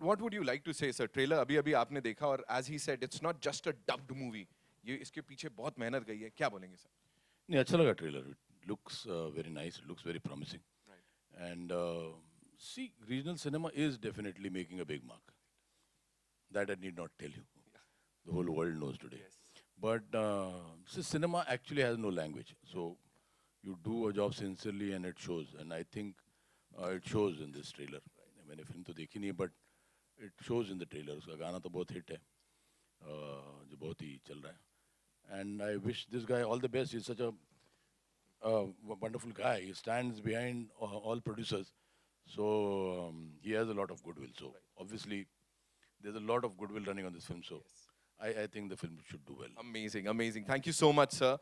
what would you like to say, sir? Trailer अभी अभी आपने देखा और as he said, it's not just a dubbed movie. ये इसके पीछे बहुत मेहनत गई है. क्या बोलेंगे सर? नहीं अच्छा लगा trailer. It looks very nice. It looks very promising. Right. And see, regional cinema is definitely making a big mark. That I need not tell you. The whole world knows today. Yes. But see, cinema actually has no language. So you do a job sincerely and it shows. And I think it shows in this trailer. मैंने film तो देखी नहीं but it shows in the trailer. उसका गाना तो बहुत hit है जो बहुत ही चल रहा है. And I wish this guy all the best. He's such a wonderful guy. He stands behind all producers. So he has a lot of goodwill. So obviously there's a lot of goodwill running on this film. So I think the film should do well. Amazing, amazing. Thank you so much, sir.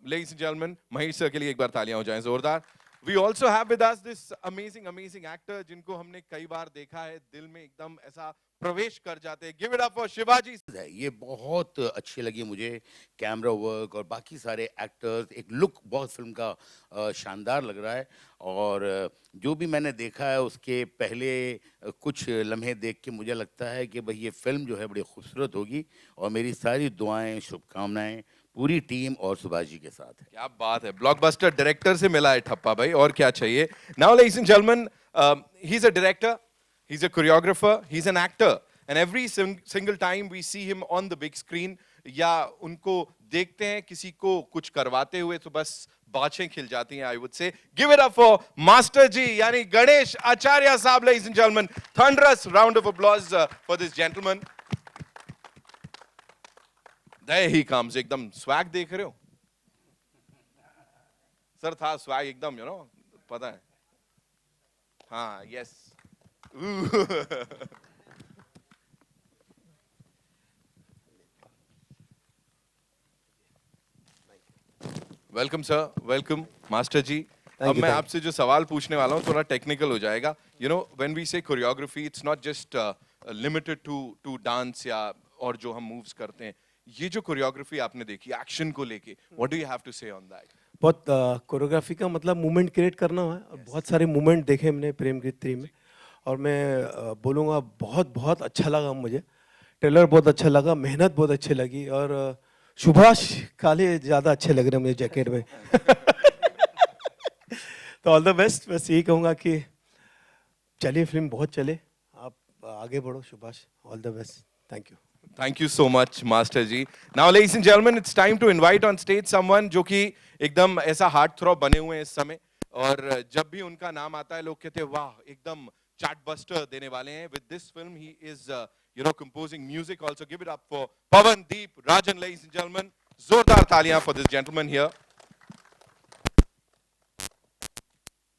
Ladies and gentlemen, Mahesh sir के लिए एक बार तालियां हो जाएं जोरदार. We also have with us this amazing, amazing actor जिनको हमने कई बार देखा है, दिल में एकदम ऐसा प्रवेश कर जाते हैं. Give it up for Shivaji. ये बहुत अच्छी लगी मुझे. कैमरा वर्क और बाकी सारे एक्टर्स, एक लुक बहुत फिल्म का शानदार लग रहा है. और जो भी मैंने देखा है उसके पहले कुछ लम्हे देख के मुझे लगता है कि भाई ये फिल्म जो है बड़ी खूबसूरत होगी. और मेरी सारी दुआएं, शुभकामनाएं पूरी टीम और सुभाष जी के साथ है. क्या बात है. ब्लॉकबस्टर डायरेक्टर से मिला है ठप्पा भाई, और क्या चाहिए. Now, ladies and gentlemen, he's a director, he's a choreographer, he's an actor, and every single time we see him on the big screen या उनको देखते हैं किसी को कुछ करवाते हुए तो बस बाछें खिल जाती हैं. I would say, give it up for Master जी यानी गणेश आचार्य साहब. Ladies and gentlemen, thunderous round of applause for this gentleman. There he comes. एकदम स्वैग देख रहे हो सर. था स्वैग एकदम, पता है. हाँ, yes. Welcome sir, welcome master ji. अब मैं आपसे जो सवाल पूछने वाला हूँ थोड़ा टेक्निकल हो जाएगा. When we say choreography, it's not just limited to dance या और जो हम मूव्स करते हैं. ये जो कोरियोग्राफी आपने देखी एक्शन को लेके, what do you have to say on that? बहुत कोरियोग्राफी का मतलब मूवमेंट क्रिएट करना है. और बहुत सारे मूवमेंट देखे हमने प्रेमगीत 3 में. और मैं बोलूँगा बहुत बहुत अच्छा लगा मुझे. ट्रेलर बहुत अच्छा लगा, मेहनत बहुत अच्छी लगी. और सुभाष काले ज़्यादा अच्छे लग रहे हैं मुझे जैकेट में. तो ऑल द बेस्ट. बस यही कहूँगा कि चलिए फिल्म बहुत चले, आप आगे बढ़ो Subhash. All the best. Thank you. Thank you so much, Master ji. Now, ladies and gentlemen, it's time to invite on stage someone जो कि एकदम ऐसा हार्ट थ्रॉब बने हुए हैं इस समय. और जब भी उनका नाम आता है लोग कहते हैं वाह, एकदम चार्टबस्टर देने वाले हैं. With this film, he is, composing music also. Give it up for Pawandeep Rajan, ladies and gentlemen. जोरदार तालियां for this gentleman here.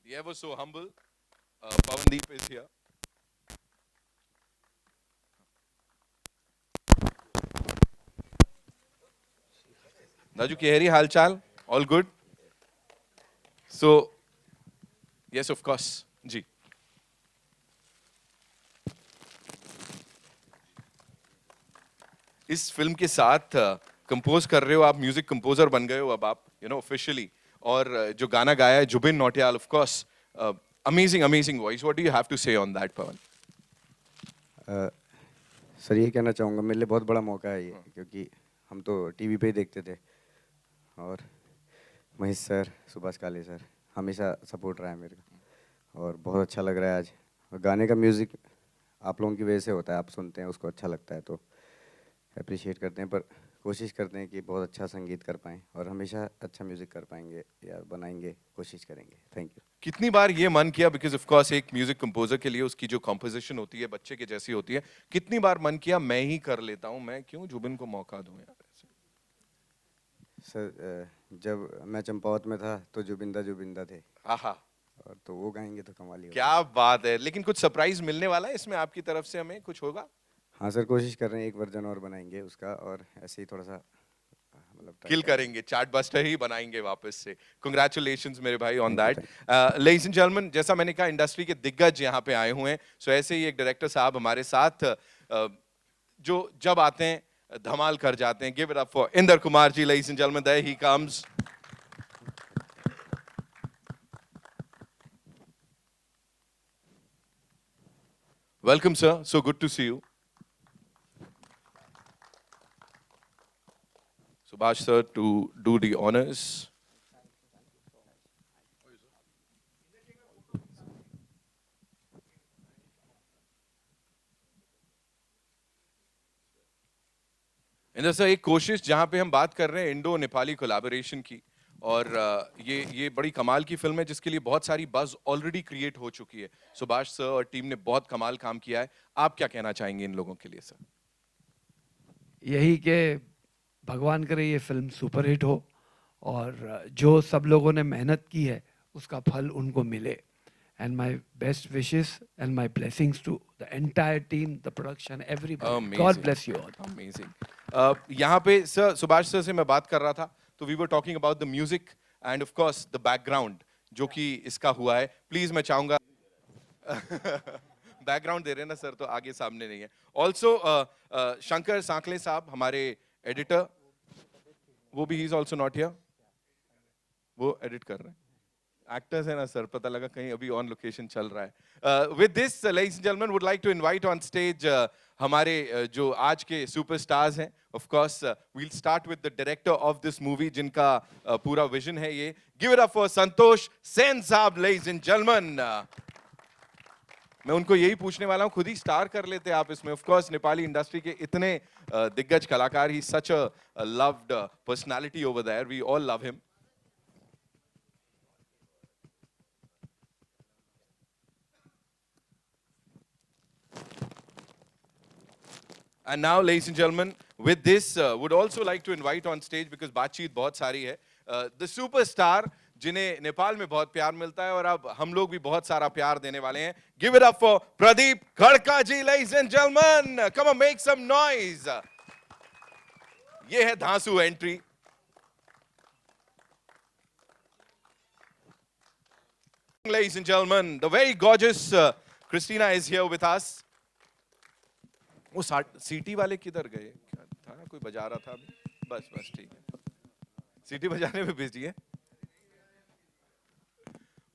The ever so humble Pawandeep is here. Raju Kehri, हालचाल? All good? So, yes, of course. जी. इस film के साथ compose कर रहे हो आप, म्यूजिक कंपोजर बन गए हो अब आप, ऑफिशियली. और जो गाना गाया है Jubin Nautiyal, of course, amazing amazing voice. What do you have to say on that, Pawan? Sir ये कहना चाहूँगा, मेरे लिए बहुत बड़ा मौका है ये, क्योंकि हम तो टीवी पे ही देखते थे. और महेश सर, सुभाष काले सर हमेशा सपोर्ट रहा है मेरे को. और बहुत अच्छा लग रहा है आज. और गाने का म्यूज़िक आप लोगों की वजह से होता है, आप सुनते हैं उसको अच्छा लगता है तो अप्रिशिएट करते हैं. पर कोशिश करते हैं कि बहुत अच्छा संगीत कर पाएँ और हमेशा अच्छा म्यूज़िक कर पाएंगे या बनाएंगे, कोशिश करेंगे. Thank you. कितनी बार ये मन किया, बिकॉज ऑफ कोर्स एक म्यूजिक कंपोजर के लिए उसकी जो कंपोजिशन होती है बच्चे के जैसी होती है, कितनी बार मन किया मैं ही कर लेता हूँ, मैं क्यों जुबिन को मौका दूं यार? सर जब मैं चंपावत में था तो जुबिंदा थे. आहा. और तो वो गाएंगे तो कमाल ही होगा. क्या बात है. लेकिन कुछ सरप्राइज मिलने वाला है इसमें आपकी तरफ से, हमें कुछ होगा? हाँ सर, कोशिश कर रहे हैं, एक वर्जन और बनाएंगे उसका और ऐसे ही थोड़ा सा मतलब किल करेंगे, चार्टबस्टर ही बनाएंगे वापस से. कांग्रेचुलेशंस मेरे भाई on that. Ladies and gentleman, जैसा मैंने कहा इंडस्ट्री के दिग्गज यहाँ पे आए हुए हैं. सो ऐसे ही एक डायरेक्टर साहब हमारे साथ जो जब आते हैं धमाल कर जाते हैं. Give it up for Inder Kumar ji, ladies and gentleman. There he comes. Welcome, sir. So good to see you. Subhash, sir, to do the honors. Inder sir, एक कोशिश जहां पे हम बात कर रहे हैं इंडो नेपाली कोलैबोरेशन की, और ये बड़ी कमाल की फिल्म है जिसके लिए बहुत सारी बज़ ऑलरेडी क्रिएट हो चुकी है. सुभाष सर और टीम ने बहुत कमाल काम किया है. आप क्या कहना चाहेंगे इन लोगों के लिए सर? यही कि भगवान करे ये फिल्म सुपरहिट हो और जो सब लोगों ने मेहनत की है उसका फल उनको मिले. And my best wishes and my blessings to the entire team, the production, everybody. God bless you all. Amazing. यहाँ पे सर, सुभाष सर से मैं बात कर रहा था, तो we were talking about the music and of course the background जो कि इसका हुआ है. प्लीज मैं चाहूंगा बैकग्राउंड दे रहे हैं ना सर, तो आगे सामने नहीं है. ऑल्सो शंकर सांकले साहब हमारे एडिटर, वो भी he is also not here, वो एडिट कर रहे हैं. एक्टर्स है ना सर, पता लगा कहीं अभी ऑन लोकेशन चल रहा है. With this ladies and gentleman, would like to invite on stage हमारे जो आज के सुपरस्टार्स हैं. Of course we'll start with the director of this movie जिनका पूरा विजन है ये. Give it up for Santosh Sen साहब, लेडीज एंड जेंटलमैन. मैं उनको यही पूछने वाला हूं, खुद ही स्टार कर लेते आप इसमें. ऑफ कोर्स नेपाली इंडस्ट्री के इतने दिग्गज कलाकार, he such a loved personality over there, we all love him. And now, ladies and gentlemen, with this, would also like to invite on stage, because बातचीत बहुत सारी है, the superstar जिन्हें नेपाल में बहुत प्यार मिलता है और अब हम लोग भी बहुत सारा प्यार देने वाले हैं. Give it up for Pradeep खड़का ji, ladies and gentlemen. Come on, make some noise. ये है धांसू entry. Ladies and gentlemen, the very gorgeous Christina is here with us. वो सीटी वाले किधर गए? क्या था ना, कोई बजा रहा था अभी. बस बस ठीक है, सीटी बजाने में बिजी है.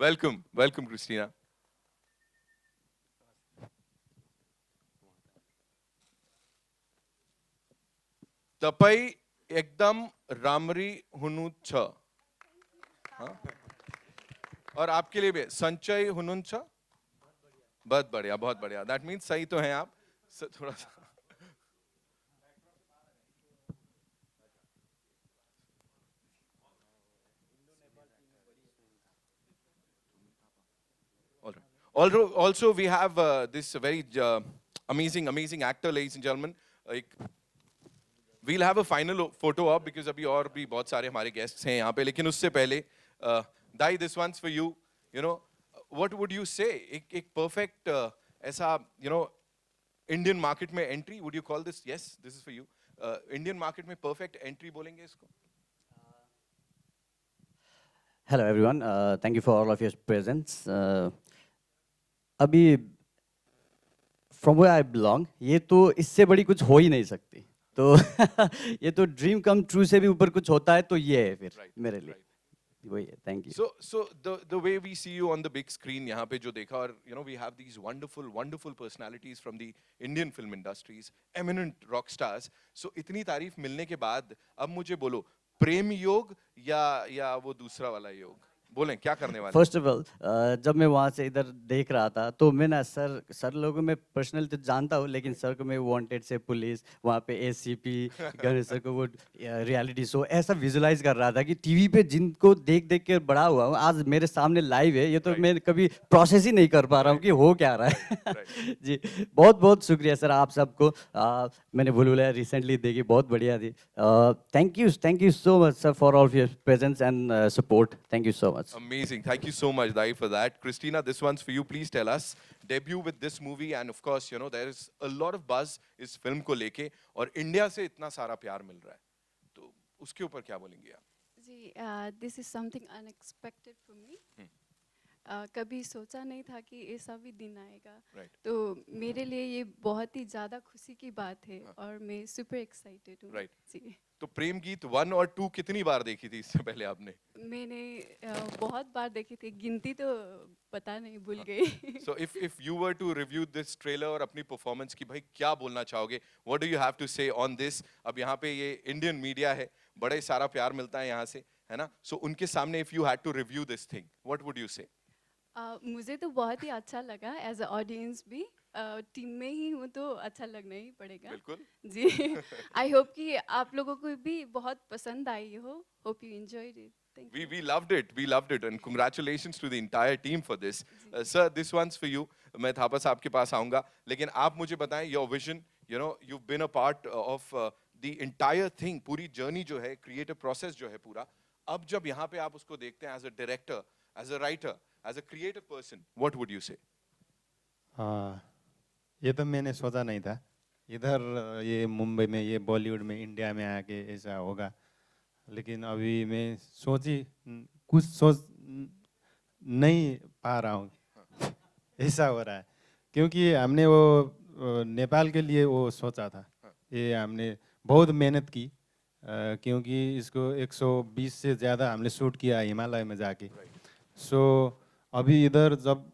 Welcome welcome Christina. तपाई एकदम रामरी हुनुछ. हाँ, और आपके लिए भी संचय हुनुछ. बहुत बढ़िया, बहुत बढ़िया. दैट मीन्स सही तो हैं आप. थोड़ा सा also we have this very amazing actor, ladies and gentlemen. We'll have a final photo up because अभी और भी बहुत सारे हमारे guests हैं यहाँ पे, लेकिन उससे पहले Dai, this one's for you. You know, what would you say? एक perfect ऐसा, you know, इंडियन मार्केट में entry, would you call this? Yes, this is for you. Indian market में परफेक्ट एंट्री बोलेंगे इसको. Hello everyone, thank you for all of your presence. अभी from where I belong, ये तो इससे बड़ी कुछ हो ही नहीं सकती. तो ये तो ड्रीम कम ट्रू से भी ऊपर कुछ होता है, तो ये है फिर मेरे लिए. वही है. Thank you. So the way we see you on the big screen यहाँ पे जो देखा, और you know we have these wonderful personalities from the Indian film industries, eminent rock stars. So इतनी तारीफ मिलने के बाद अब मुझे बोलो, प्रेम योग या वो दूसरा वाला योग? बोलें, क्या करने वाले? फर्स्ट ऑफ ऑल, जब मैं वहाँ से इधर देख रहा था तो मैं ना सर लोगों में पर्सनल तो जानता हूँ, लेकिन सर को मैं वांटेड से पुलिस, वहाँ पे एसीपी, गणेश सर को वो रियलिटी शो ऐसा विजुलाइज कर रहा था कि टीवी पे जिनको देख के बड़ा हुआ हूँ, आज मेरे सामने लाइव है. ये तो मैं कभी प्रोसेस ही नहीं कर पा रहा हूँ कि हो क्या रहा है. जी, बहुत बहुत शुक्रिया सर आप सबको. मैंने भूलभुलैया रिसेंटली देखी, बहुत बढ़िया थी. Thank you so much sir for all your presence and support. Thank you so much. Amazing. Thank you so much, Dai, for that. Christina, this one's for you. Please tell us, debut with this movie, and of course, you know, there is a lot of buzz इस film को लेके, और India से इतना सारा प्यार मिल रहा है, तो उसके ऊपर क्या बोलेंगे आप? जी, this is something unexpected for me. कभी सोचा नहीं था कि ऐसा भी दिन आएगा। Right. तो मेरे लिए ये बहुत ही ज़्यादा खुशी की बात है और मैं सुपर एक्साइटेड हूँ। Right. जी, तो प्रेम गीत 1 और 2 कितनी बार देखी थी इससे पहले आपने? मैंने बहुत बार देखी थी, गिनती तो पता नहीं, भूल गई। So if you were to review this trailer और अपनी performance की, भाई क्या बोलना चाहोगे? What do you have to say on this? अब यहाँ पे ये Indian media है, बड़ा ही सारा प्यार मिलता है यहाँ से, है ना? So उनके सामने if you had to review this thing, what would you say? मुझे तो बहुत ही अच्छा लगा एज अ ऑडियंस भी। टीम में ही हूँ तो अच्छा लगना ही पड़ेगा। बिल्कुल। जी, आई होप कि आप लोगों को भी बहुत पसंद आई हो। Hope you enjoyed it. Thank you. We loved it, and congratulations to the entire team for this. Sir, this one's for you. मैं थापा साहब के पास आऊँगा, लेकिन आप मुझे बताएं your vision. You know, you've been a part of the entire thing, पूरी journey जो है, creative process जो है पूरा. अब जब यहाँ पे आप उसको देखते हैं as a director, as a writer, as a creative person, what would you say? हाँ, ये तो मैंने सोचा नहीं था इधर ये मुंबई में, ये बॉलीवुड में, इंडिया में आके ऐसा होगा। लेकिन अभी मैं कुछ सोच नहीं पा रहा हूँ ऐसा हो रहा है, क्योंकि हमने वो नेपाल के लिए वो सोचा था। ये हमने बहुत मेहनत की, क्योंकि इसको 120 से ज़्यादा हमने शूट किया हिमालय में जाके। सो अभी इधर जब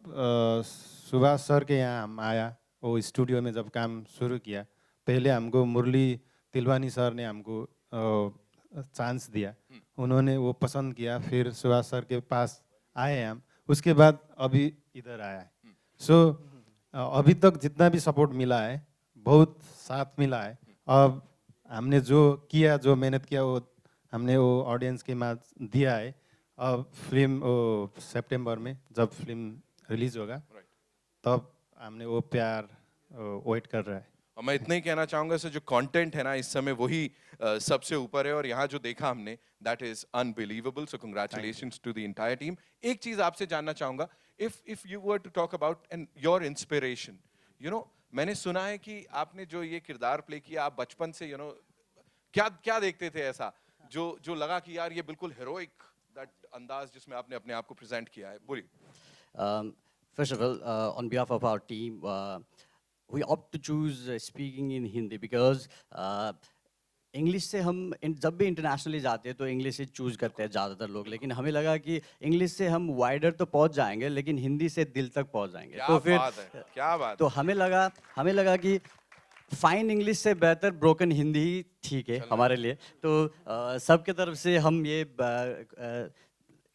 सुभाष सर के यहाँ हम आया, वो स्टूडियो में जब काम शुरू किया, पहले हमको मुरली तिलवानी सर ने हमको चांस दिया, उन्होंने वो पसंद किया, फिर सुभाष सर के पास आए हम, उसके बाद अभी इधर आया है। सो अभी तक जितना भी सपोर्ट मिला है, बहुत साथ मिला है। अब हमने जो किया, जो मेहनत किया, वो हमने वो ऑडियंस के माँ दिया है। अब फिल्म सितंबर में जब फिल्म रिलीज होगा, तब हमने वो प्यार वेट कर रहा है। और मैं इतना ही कहना चाहूंगा सर, जो कंटेंट है ना इस समय वही सबसे ऊपर है, और यहाँ जो देखा हमने that is unbelievable. So congratulations to the entire team. एक चीज आपसे जानना चाहूंगा, if you were to talk about and your inspiration, you know, मैंने सुना है कि आपने जो ये किरदार प्ले किया, आप बचपन से यू नो क्या क्या देखते थे ऐसा जो लगा कि यार ये बिल्कुल हेरोइक दैट अंदाज जिसमें आपने अपने आप को प्रेजेंट किया है? बोलिए। First of all, on behalf of our team, we opt to choose speaking in Hindi because English से हम जब भी इंटरनेशनली जाते हैं तो इंग्लिश से चूज़ करते हैं ज़्यादातर लोग, लेकिन हमें लगा कि इंग्लिश से हम वाइडर तो पहुंच जाएंगे, लेकिन हिंदी से दिल तक पहुंच जाएंगे। क्या तो फिर बात है, क्या बात तो हमें लगा कि फाइन इंग्लिश से बेहतर ब्रोकन हिंदी ही ठीक है हमारे लिए। तो सबके तरफ से हम ये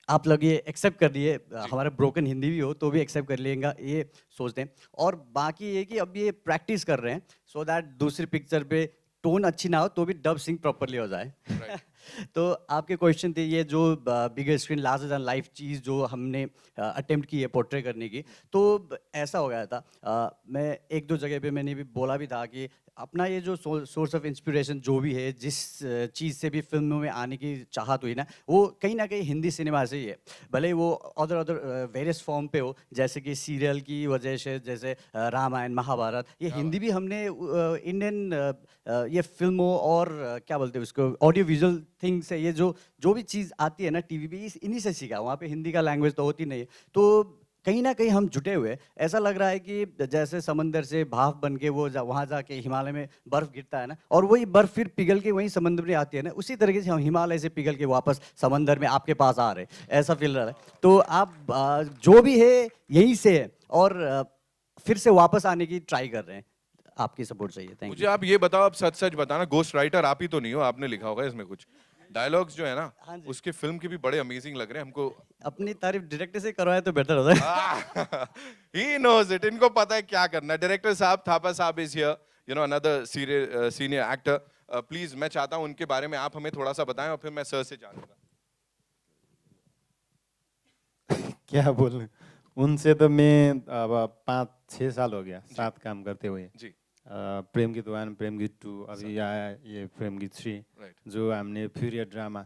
आप लोग ये एक्सेप्ट कर लिए, हमारा ब्रोकन हिंदी भी हो तो भी एक्सेप्ट कर लेगा, ये सोचते हैं। और बाकी ये कि अब ये प्रैक्टिस कर रहे हैं सो दैट दूसरी पिक्चर पे टोन अच्छी ना हो तो भी डब सिंग प्रॉपरली हो जाए। तो आपके क्वेश्चन थे ये जो बिगर स्क्रीन लार्जर दैन लाइफ चीज़ जो हमने अटेम्प्ट की है पोर्ट्रे करने की, तो ऐसा हो गया था। मैं एक दो जगह पे मैंने भी बोला भी था कि अपना ये जो सोर्स ऑफ इंस्पिरेशन जो भी है, जिस चीज़ से भी फिल्मों में आने की चाहत हुई ना, वो कहीं ना कहीं हिंदी सिनेमा से ही है। भले वो अदर वेरियस फॉर्म पे हो, जैसे कि सीरियल की वजह से, जैसे रामायण महाभारत, ये हिंदी भी हमने इंडियन ये फिल्मों और क्या बोलते हैं उसको, ऑडियो विजुअल थिंग से ये जो भी चीज़ आती है ना टीवी पे, इन्हीं से सीखा। वहाँ पे हिंदी का लैंग्वेज तो होती नहीं है, तो कहीं ना कहीं हम जुटे हुए। ऐसा लग रहा है कि जैसे समंदर से भाप बन के वो वहाँ जाके हिमालय में बर्फ़ गिरता है ना, और वही बर्फ़ फिर पिघल के वहीं समंदर में आती है ना, उसी तरीके से हम हिमालय से पिघल के वापस समंदर में आपके पास आ रहे, ऐसा फील रहा है। तो आप जो भी है यहीं से है, और फिर से वापस आने की ट्राई कर रहे हैं। आपकी सपोर्ट चाहिए। Thank you. मुझे आप ये बताओ, आप सच सच बताना, गोस्ट राइटर आप ही तो नहीं हो? आपने लिखा होगा इसमें कुछ डायलॉग्स जो है ना, हाँ जी। उसके फिल्म के भी बड़े अमेजिंग लग रहे हैं हमको। अपनी तारीफ डायरेक्टर से करवाए तो बेहतर होता है। He knows it, इनको पता है क्या करना है। डायरेक्टर साहब, थापा साहब is here, you know, another senior actor. Please मैं चाहता हूँ उनके बारे में आप हमें थोड़ा सा बताएं, और फिर मैं सर से जानूंगा। क्या बोलूं, उनसे तो मैं अब 5-6 साल हो गया साथ काम करते हुए जी। प्रेम गीत 1, प्रेम गीत 2, अभी आया ये प्रेम गीत 3, राइट। जो हमने पीरियड ड्रामा